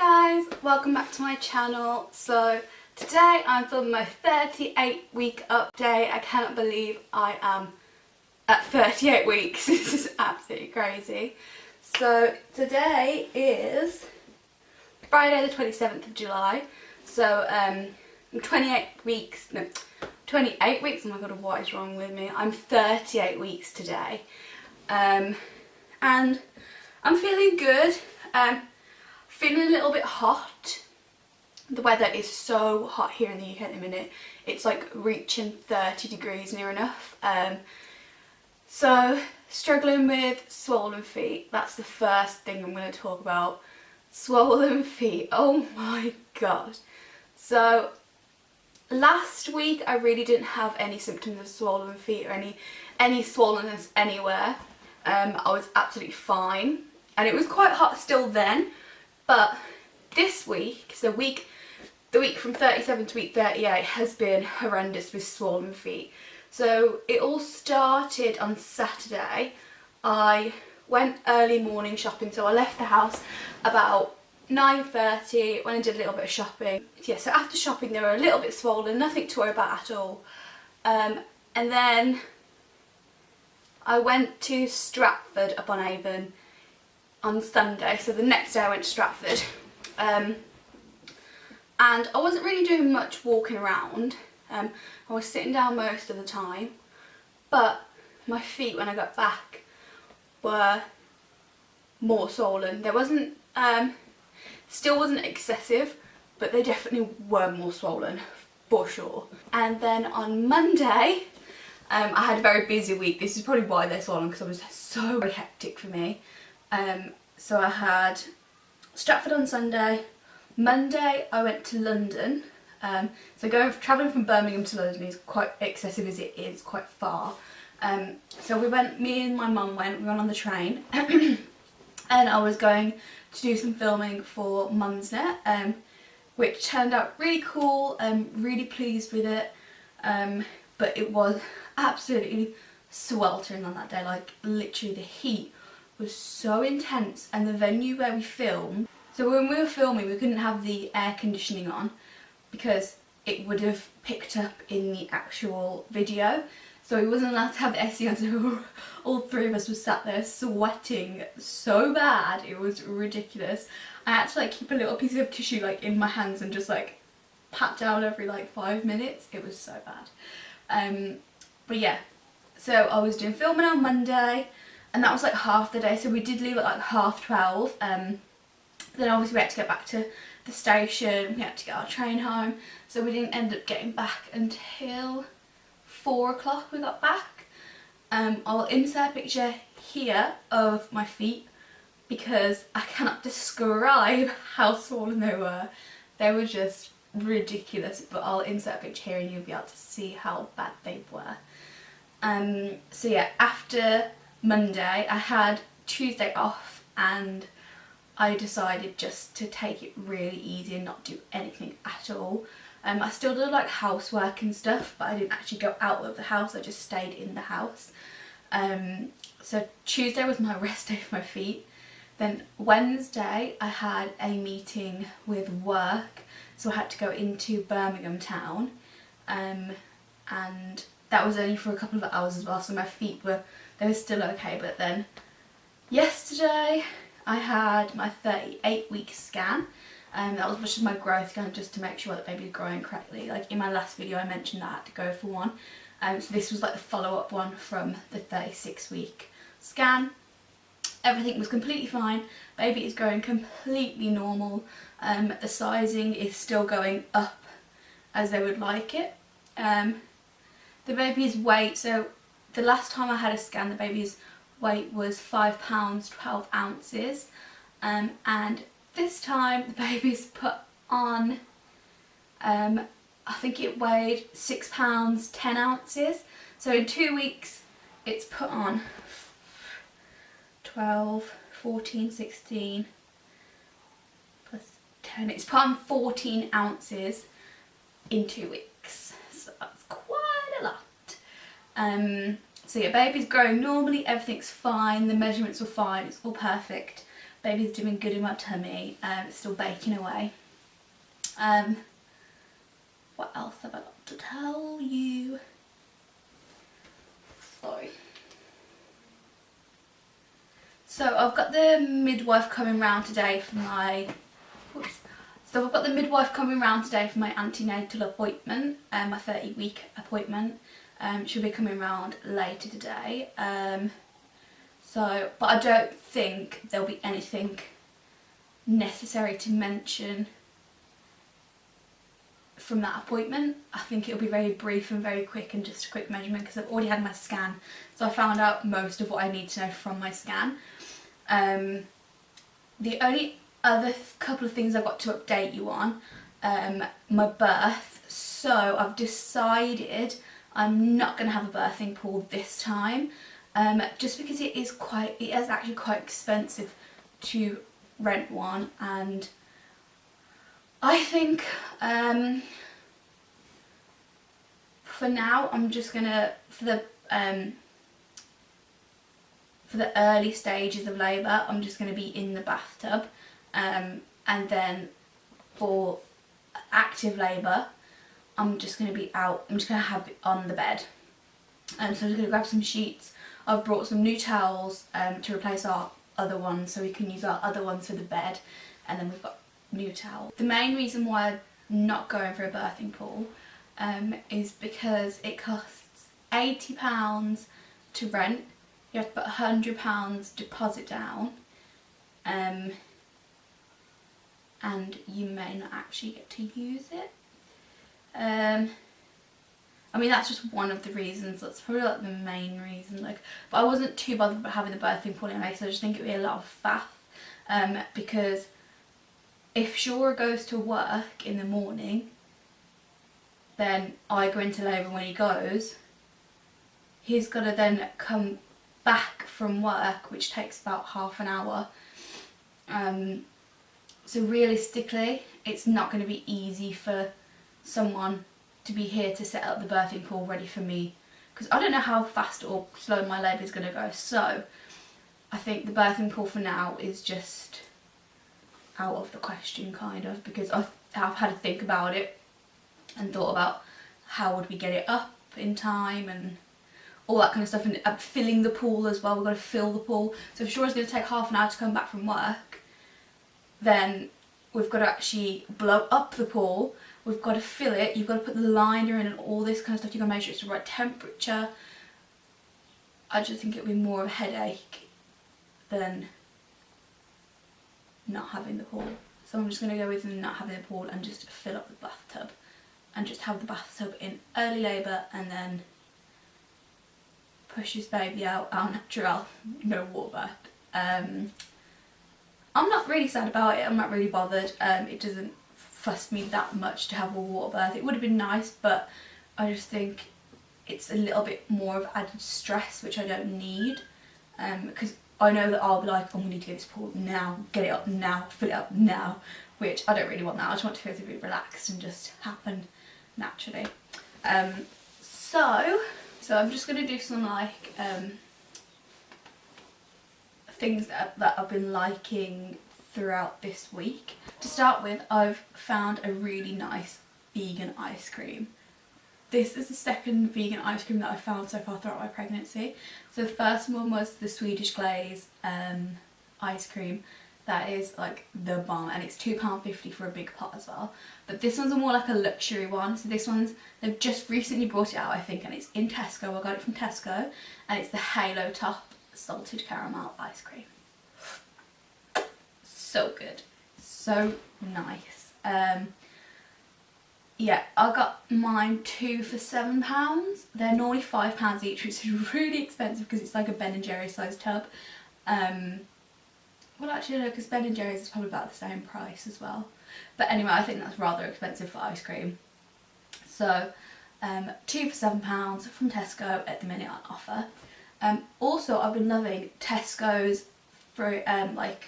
Hi guys, welcome back to my channel. So today I'm filming my 38-week update. I cannot believe I am at 38 weeks. This is absolutely crazy. So today is Friday the 27th of July. So I'm 28 weeks, oh my god, what is wrong with me? I'm 38 weeks today. And I'm feeling good. Feeling a little bit hot. The weather is so hot here in the UK at the minute. It's like reaching 30 degrees near enough. So struggling with swollen feet. That's the first thing I'm going to talk about. Swollen feet. Oh my god. So last week I really didn't have any symptoms of swollen feet or any swollenness anywhere. I was absolutely fine. And it was quite hot still then. But this week, so the week from 37 to week 38 has been horrendous with swollen feet. So it all started on Saturday. I went early morning shopping, so I left the house about 9:30 when I did a little bit of shopping. Yeah, so after shopping they were a little bit swollen, nothing to worry about at all. And then I went to Stratford upon Avon on Sunday, so the next day I went to Stratford, and I wasn't really doing much walking around. I was sitting down most of the time, but my feet when I got back were more swollen. There wasn't, still wasn't excessive, but they definitely were more swollen for sure. And then on Monday, I had a very busy week. This is probably why they're swollen, because it was so very hectic for me. So I had Stratford on Sunday. Monday I went to London. So travelling from Birmingham to London is quite excessive as it is, quite far. So me and my mum we went on the train. And I was going to do some filming for Mumsnet, which turned out really cool. I'm really pleased with it. But it was absolutely sweltering on that day, like literally the heat was so intense, and the venue where we filmed, so when we were filming we couldn't have the air conditioning on because it would have picked up in the actual video, so we wasn't allowed to have the AC on, so all three of us were sat there sweating so bad, it was ridiculous. I had to like keep a little piece of tissue like in my hands and just like pat down every like 5 minutes, it was so bad. But yeah, so I was doing filming on Monday, and that was like half the day, so we did leave at like 12:30. Then obviously we had to get back to the station, we had to get our train home, so we didn't end up getting back until 4 o'clock we got back. I'll insert a picture here of my feet because I cannot describe how swollen they were. They were just ridiculous, but I'll insert a picture here and you'll be able to see how bad they were. So yeah, after Monday I had Tuesday off and I decided just to take it really easy and not do anything at all. I still did like housework and stuff, but I didn't actually go out of the house, I just stayed in the house. So Tuesday was my rest day for my feet. Then Wednesday I had a meeting with work, so I had to go into Birmingham town, and that was only for a couple of hours as well, so my feet were still okay. But then yesterday I had my 38-week scan. That was just my growth scan, just to make sure that baby is growing correctly. Like in my last video I mentioned that I had to go for one. So this was like the follow-up one from the 36-week scan. Everything was completely fine. Baby is growing completely normal. The sizing is still going up as they would like it. The baby's weight, so the last time I had a scan the baby's weight was 5 pounds 12 ounces, and this time the baby's put on, I think it weighed 6 pounds 10 ounces, so in 2 weeks it's put on 12, 14, 16 plus 10, it's put on 14 ounces in 2 weeks, so that's quite a lot. So yeah, baby's growing normally, everything's fine, the measurements were fine, it's all perfect. Baby's doing good in my tummy. It's still baking away. What else have I got to tell you? Sorry. So I've got the midwife coming round today for my... Whoops. So I've got the midwife coming round today for my antenatal appointment, my 30-week appointment. She'll be coming round later today. But I don't think there'll be anything necessary to mention from that appointment. I think it'll be very brief and very quick and just a quick measurement because I've already had my scan. So I found out most of what I need to know from my scan. The only other couple of things I've got to update you on, my birth. So I've decided I'm not going to have a birthing pool this time, just because it is actually quite expensive to rent one, and I think for now I'm just gonna, for the early stages of labour, I'm just going to be in the bathtub, and then for active labour I'm just going to be out. I'm just going to have it on the bed. So I'm just going to grab some sheets. I've brought some new towels to replace our other ones, so we can use our other ones for the bed, and then we've got new towels. The main reason why I'm not going for a birthing pool is because it costs £80 to rent. You have to put £100 deposit down, and you may not actually get to use it. I mean, that's just one of the reasons. That's probably like the main reason. But I wasn't too bothered about having the birthing pool anyway, so I just think it would be a lot of faff. Because if Shora goes to work in the morning, then I go into labour when he goes. He's got to then come back from work, which takes about half an hour. So realistically, it's not going to be easy for someone to be here to set up the birthing pool ready for me, because I don't know how fast or slow my labour is going to go. So I think the birthing pool for now is just out of the question, kind of, because I've had to think about it and thought about how would we get it up in time and all that kind of stuff, and filling the pool as well. We've got to fill the pool. So if Shora's going to take half an hour to come back from work, then we've got to actually blow up the pool. We've got to fill it. You've got to put the liner in and all this kind of stuff. You've got to make sure it's the right temperature. I just think it would be more of a headache than not having the pool. So I'm just going to go with not having the pool and just fill up the bathtub and just have the bathtub in early labour, and then push this baby out au naturel, no water birth. I'm not really sad about it. I'm not really bothered. It doesn't fuss me that much to have a water birth. It would have been nice, but I just think it's a little bit more of added stress, which I don't need, because I know that I'll be like, oh, we need to get this pool now, get it up now, fill it up now, which I don't really want that. I just want to feel to be relaxed and just happen naturally. So I'm just going to do some things that I've been liking throughout this week. To start with, I've found a really nice vegan ice cream. This is the second vegan ice cream that I've found so far throughout my pregnancy. So the first one was the Swedish glaze ice cream. That is like the bomb, and it's £2.50 for a big pot as well. But this one's more like a luxury one. So this one's, they've just recently brought it out, I think, and it's in Tesco. I got it from Tesco, and it's the Halo Top salted caramel ice cream. So good, so nice. Yeah, I got mine 2 for £7. They're normally £5 each, which is really expensive because it's like a Ben and Jerry's sized tub. Well, actually no, because Ben and Jerry's is probably about the same price as well. But anyway, I think that's rather expensive for ice cream. So 2 for £7 from Tesco at the minute on offer. Also, I've been loving Tesco's for like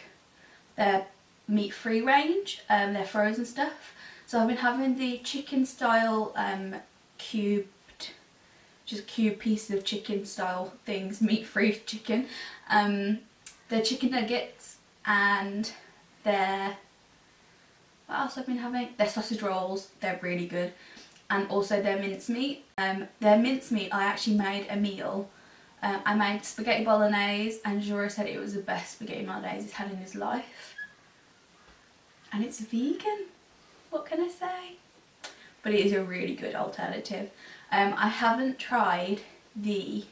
their meat-free range, their frozen stuff. So I've been having the chicken style cubed, just cube pieces of chicken style things, meat-free chicken. The chicken nuggets and their, what else I've been having? Their sausage rolls, they're really good. And also their mincemeat. Their mincemeat, I actually made a meal. I made spaghetti bolognese, and Jura said it was the best spaghetti bolognese he's had in his life. And it's vegan, what can I say? But it is a really good alternative. I haven't tried the,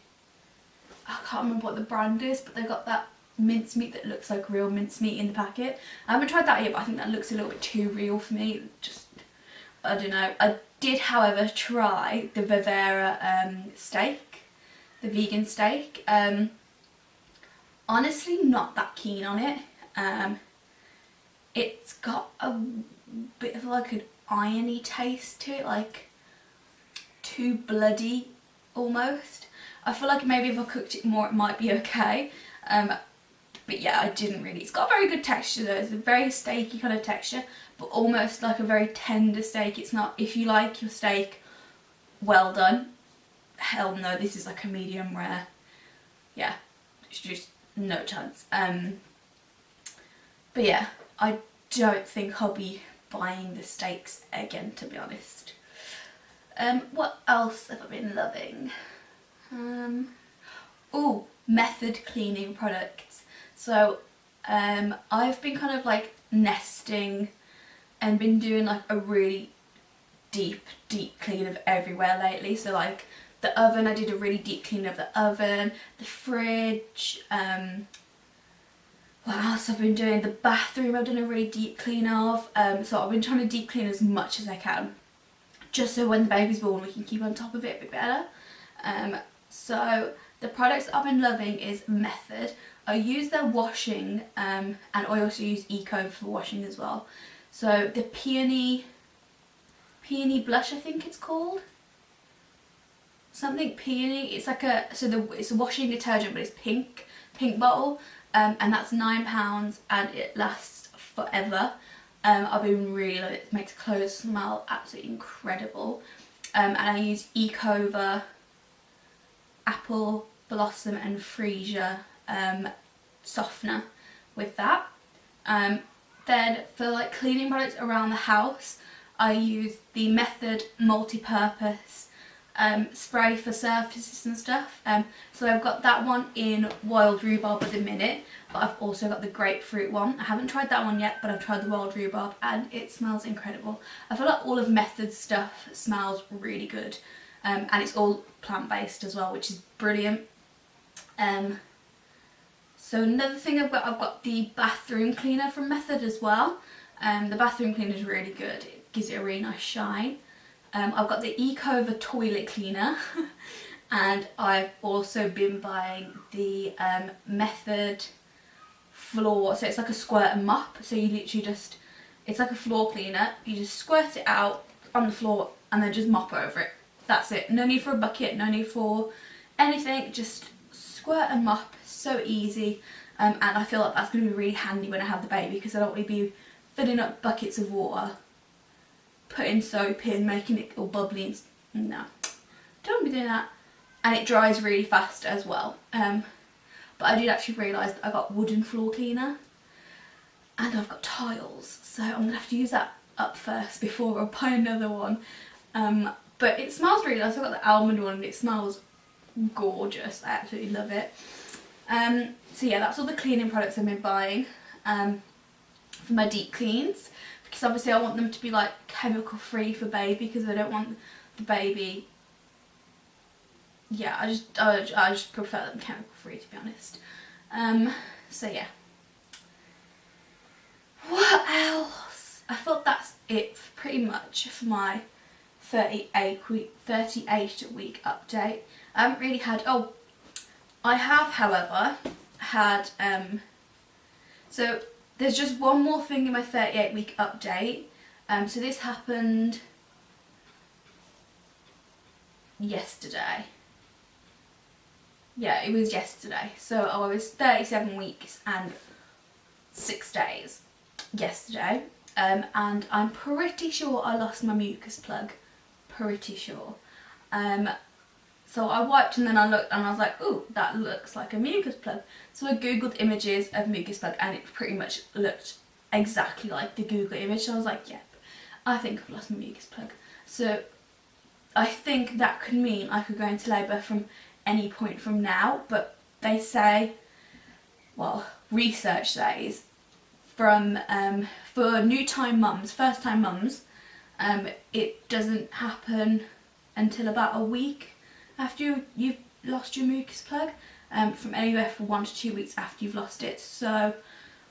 I can't remember what the brand is, but they've got that mincemeat that looks like real mincemeat in the packet. I haven't tried that yet, but I think that looks a little bit too real for me. Just, I don't know. I did, however, try the Bavara steak, the vegan steak. Honestly, not that keen on it. It's got a bit of like an irony taste to it, like too bloody almost. I feel like maybe if I cooked it more it might be okay. But yeah, I didn't really. It's got a very good texture though. It's a very steaky kind of texture, but almost like a very tender steak. It's not, if you like your steak well done, hell no, this is like a medium rare. Yeah, it's just no chance. But yeah, I don't think I'll be buying the steaks again, to be honest. What else have I been loving? Oh, Method cleaning products. So I've been kind of like nesting and been doing like a really deep clean of everywhere lately. So like the oven, I did a really deep clean of the oven, the fridge, what else I've been doing? The bathroom I've done a really deep clean of. So I've been trying to deep clean as much as I can, just so when the baby's born we can keep on top of it a bit better. So the products I've been loving is Method. I use their washing, and I also use Eco for washing as well. So the peony blush, I think it's called. Something peony. It's like a, it's a washing detergent, but it's pink bottle. And that's £9 and it lasts forever. I've been really loving it. It makes clothes smell absolutely incredible. And I use Ecova Apple Blossom and Freesia softener with that. Then for like cleaning products around the house, I use the Method multi-purpose spray for surfaces and stuff. So I've got that one in wild rhubarb at the minute, but I've also got the grapefruit one. I haven't tried that one yet, but I've tried the wild rhubarb and it smells incredible. I feel like all of Method's stuff smells really good, and it's all plant-based as well, which is brilliant. So another thing I've got the bathroom cleaner from Method as well. The bathroom cleaner is really good. It gives it a really nice shine. I've got the Ecova toilet cleaner and I've also been buying the Method floor, so it's like a squirt and mop, so you literally just, it's like a floor cleaner, you just squirt it out on the floor and then just mop over it. That's it. No need for a bucket, no need for anything, just squirt and mop, so easy. And I feel like that's going to be really handy when I have the baby, because I don't want to be filling up buckets of water, putting soap in, making it all bubbly and no, don't want to be doing that. And it dries really fast as well. But I did actually realise that I got wooden floor cleaner and I've got tiles, so I'm going to have to use that up first before I buy another one. But it smells really nice. I've got the almond one and it smells gorgeous. I absolutely love it. So yeah, that's all the cleaning products I've been buying for my deep cleans, because obviously I want them to be like chemical free for baby, because I don't want the baby, yeah, I just prefer them chemical free, to be honest. So yeah. What else? I thought that's it pretty much for my 38 week update. I haven't really had, oh, I have however had, so there's just one more thing in my 38 week update. So this happened yesterday. Yeah, it was yesterday. So I was 37 weeks and 6 days yesterday. And I'm pretty sure I lost my mucus plug. Pretty sure. So I wiped and then I looked and I was like, ooh, that looks like a mucus plug. So I googled images of mucus plug and it pretty much looked exactly like the Google image. So I was like, yep, I think I've lost my mucus plug. So I think that could mean I could go into labour from any point from now, but they say, well, research says from for new time mums, first time mums, it doesn't happen until about a week after you've lost your mucus plug, from anywhere from 1 to 2 weeks after you've lost it. So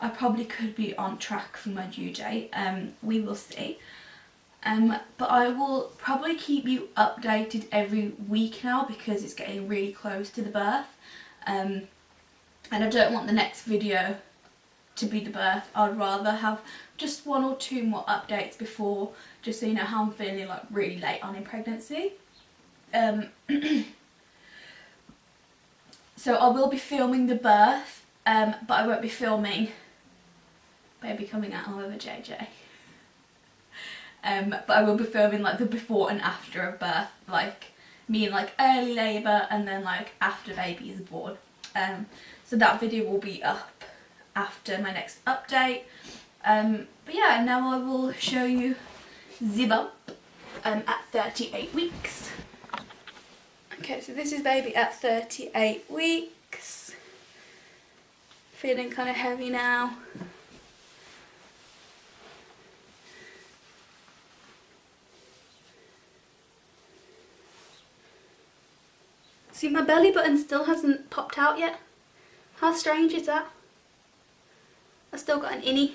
I probably could be on track for my due date. We will see. But I will probably keep you updated every week now because it's getting really close to the birth. And I don't want the next video to be the birth. I'd rather have just 1 or 2 more updates before, just so you know how I'm feeling like really late on in pregnancy. So I will be filming the birth, but I won't be filming baby coming out of a JJ. But I will be filming like the before and after of birth, like me in like early labour and then like after baby is born. So that video will be up after my next update. But yeah, now I will show you the bump at 38 weeks. Okay, so this is baby at 38 weeks. Feeling kind of heavy now. See, my belly button still hasn't popped out yet. How strange is that? I've still got an innie.